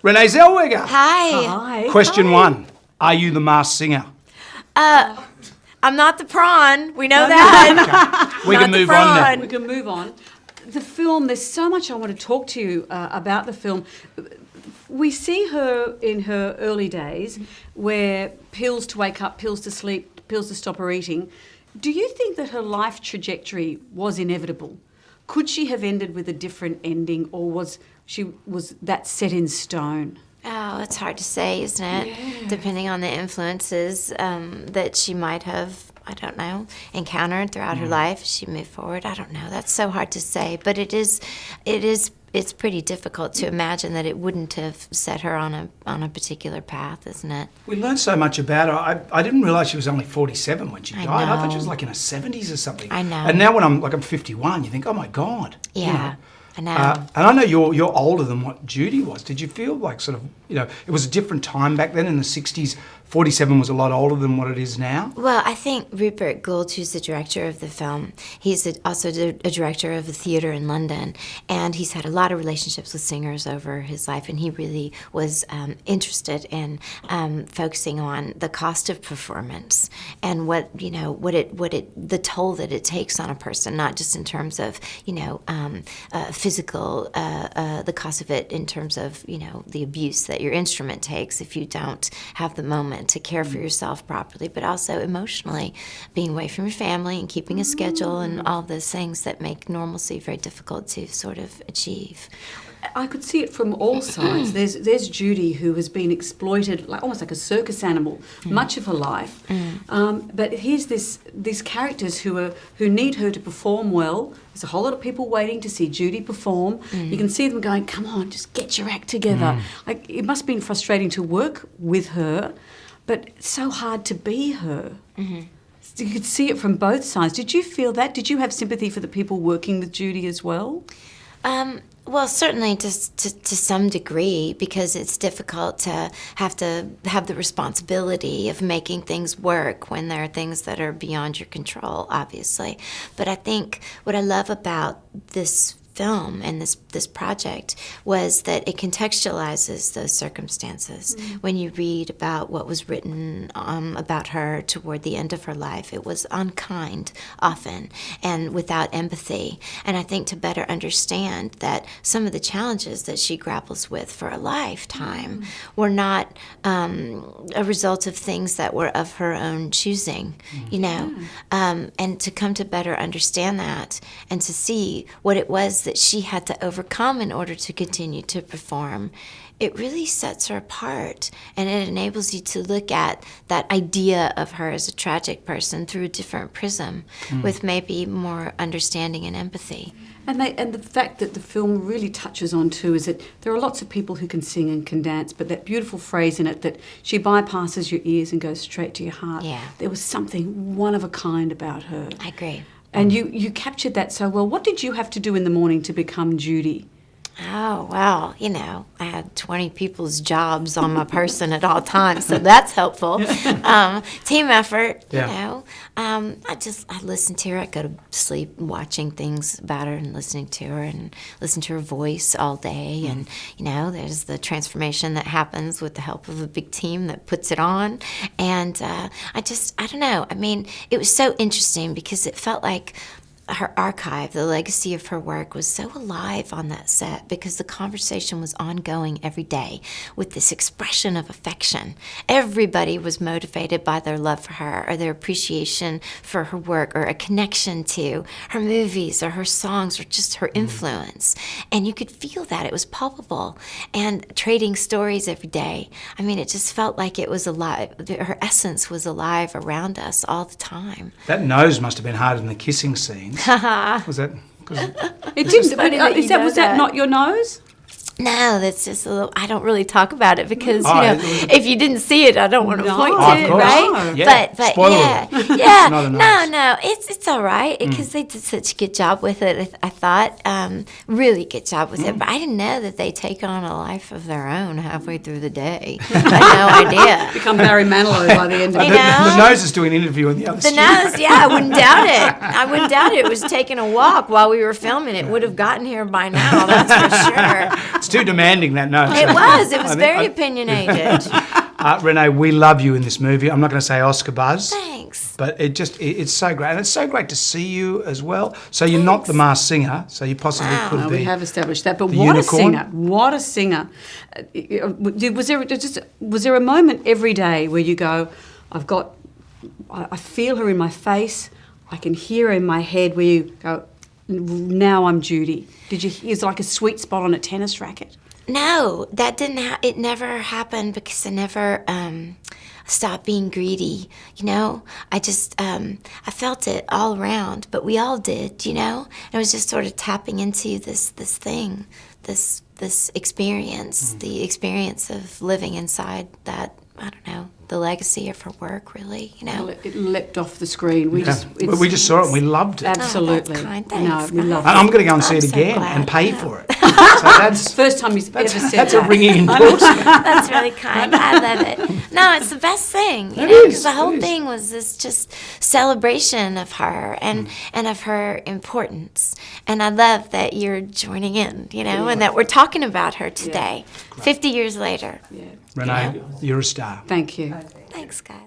Renée Zellweger. Hi. Question 1. Are you the Masked Singer? I'm not the prawn. We know that. We can Not the move on now. prawn. We can move on. The film, there's so much I want to talk to you about the film. We see her in her early days where pills to wake up, pills to sleep, pills to stop her eating. Do you think that her life trajectory was inevitable? Could she have ended with a different ending, or was that set in stone? Oh, it's hard to say, isn't it? Yeah. Depending on the influences that she might have, I don't know, encountered throughout her life, she moved forward. I don't know. That's so hard to say. But it's pretty difficult to imagine that it wouldn't have set her on a particular path, isn't it? We learned so much about her. I didn't realise she was only 47 when she died. I thought she was like in her 70s or something. I know. And now when I'm 51, you think, oh my God. Yeah. You know? I know. And I know you're older than what Judy was. Did you feel like sort of, it was a different time back then in the 60s? 47 was a lot older than what it is now? Well, I think Rupert Gould, who's the director of the film, he's also a director of the theatre in London, and he's had a lot of relationships with singers over his life, and he really was interested in focusing on the cost of performance and the toll that it takes on a person, not just in terms of physical, the cost of it in terms of the abuse that your instrument takes if you don't have the moment to care for yourself properly, but also emotionally being away from your family and keeping a schedule and all those things that make normalcy very difficult to sort of achieve. I could see it from all sides. There's Judy, who has been exploited almost like a circus animal much of her life. But here's these characters who need her to perform well. There's a whole lot of people waiting to see Judy perform. You can see them going, come on, just get your act together. It must have been frustrating to work with her, but it's so hard to be her. You could see it from both sides. Did you feel that? Did you have sympathy for the people working with Judy as well? Well, certainly to some degree, because it's difficult to have the responsibility of making things work when there are things that are beyond your control, obviously. But I think what I love about this film and this project was that it contextualizes those circumstances. When you read about what was written about her toward the end of her life, it was unkind often and without empathy. And I think to better understand that some of the challenges that she grapples with for a lifetime were not a result of things that were of her own choosing, and to come to better understand that and to see what it was that she had to overcome in order to continue to perform, it really sets her apart, and it enables you to look at that idea of her as a tragic person through a different prism with maybe more understanding and empathy. And the fact that the film really touches on too is that there are lots of people who can sing and can dance, but that beautiful phrase in it that she bypasses your ears and goes straight to your heart. Yeah. There was something one of a kind about her. I agree. And you captured that so well. What did you have to do in the morning to become Judy? Oh, well, I had 20 people's jobs on my person at all times, so that's helpful. Team effort, I listen to her. I go to sleep watching things about her and listening to her and listen to her voice all day. And, there's the transformation that happens with the help of a big team that puts it on. And I don't know. I mean, it was so interesting because it felt like her archive, the legacy of her work, was so alive on that set because the conversation was ongoing every day with this expression of affection. Everybody was motivated by their love for her or their appreciation for her work or a connection to her movies or her songs or just her influence. And you could feel that. It was palpable. And trading stories every day. I mean, it just felt like it was alive. Her essence was alive around us all the time. That nose must have been hard in the kissing scenes. Was that? It didn't. But was that not your nose? No, that's just a little. I don't really talk about it because if you didn't see it, I don't want to point to of it, course. right? Yeah. But Spoiler. yeah, No, it's all right because they did such a good job with it. I thought really good job with it. But I didn't know that they take on a life of their own halfway through the day. I had no idea. Become Barry Manilow by the end of it. The nose is doing an interview in the other studio. The nose, I wouldn't doubt it. I wouldn't doubt it. It was taking a walk while we were filming. It would have gotten here by now, that's for sure. It's too demanding, that note. It was. It was very opinionated. Renée, we love you in this movie. I'm not going to say Oscar buzz. Thanks. But it's so great. And it's so great to see you as well. So you're not the Masked Singer, so you possibly could be. We have established that. But the what unicorn. a singer. What a singer. Was there a moment every day where you go, I feel her in my face, I can hear her in my head, where you go, now I'm Judy? Is it like a sweet spot on a tennis racket? No, that didn't. It never happened because I never stopped being greedy. You know, I just I felt it all around, but we all did. You know, and it was just sort of tapping into this thing, this experience, the experience of living inside that. I don't know, the legacy of her work, really, you know. Well, it leapt off the screen. We just saw it and we loved it. Absolutely. Oh, that's kind. Thanks, we loved And it. I'm going to go and see it so again glad. and pay for it. So that's First time you've ever said that's that. a ringing endorsement. That's really kind. I love it. No, it's the best thing, you It know, is, because the whole it is. thing was this just celebration of her and of her importance. And I love that you're joining in, you know, and that we're talking about her today, 50 years later. Yeah. Renée, you're a star. Thank you. Thanks, guys.